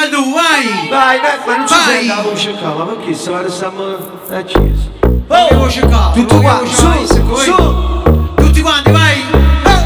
vai tu, vai! Vai, ma non ci Vai. sei la voce qua, ma perché stiamo accesi? Che voce qua? Tutti quanti, su! Tutti quanti, vai!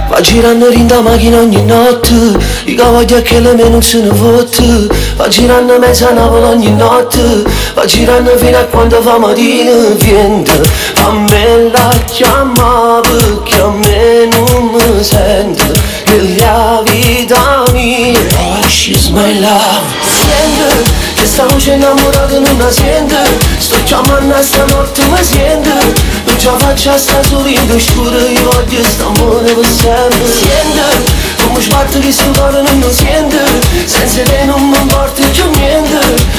Va girando in da macchina ogni notte, i cavalli che le me non se ne fotte. Va girando mezza Napoli ogni notte, va girando fino a quando fa mattina. Viende, a me la chiama perché a me non mi sente. Nella vita mia, oh, she's my love. Sente, che sta voce innamorata non la sente. Sto chiamando a stanotte mi sente. Non ce la faccio a sta solito scuro, io voglio st'amore per sempre. Sente, come sbatte che sto cuore non lo sente. Senza te non mi importa più niente.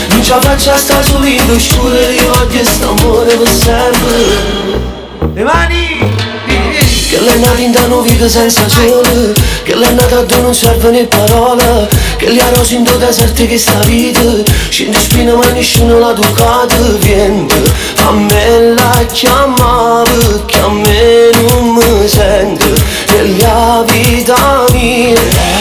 Non ce la faccio a sta solito scuro, io voglio st'amore per sempre. Le mani! Che l'è nata in da una vita senza sole, che l'è nata a dove non serve né parola, che li ha rosi in due deserti che sta vita, scende spina ma nessuno la toccata. Viende, a me la chiama perché a me non mi sente. Nella vita mia,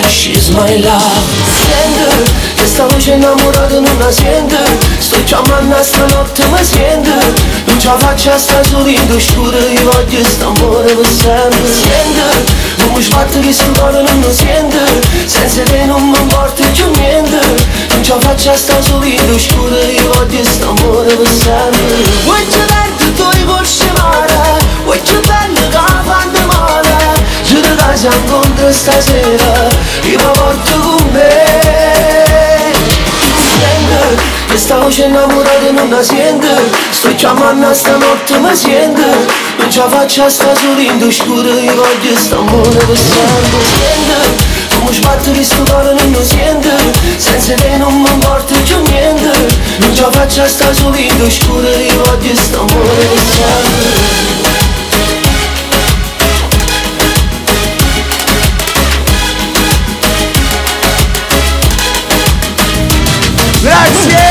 she's my love. Sente, che sta voce innamorata non la sente. Sto chiamando a stanotte mi sente. Non ce la faccio a sta solito scuro, io voglio st'amore per sempre. Sente, come sbatte che sto cuore non lo sente. Senza te non mi importa più niente. Non ce la faccio a sta solito scuro, io voglio st'amore per sempre. Vuoi verde tu i polsi mare, vuoi più bello che fanno male. Giù da casa incontro stasera, io mi porto con me. Sente, questa voce innamorata non la sente. Sto chiamando a stanotte mi sente. Non ce la faccio a sta solito scuro, io voglio st'amore per sempre. Sente, come sbatte che sto cuore non lo sente. Senza te non mi importa più niente. Non ce la faccio a sta solito scuro, io voglio st'amore per sempre. Grazie!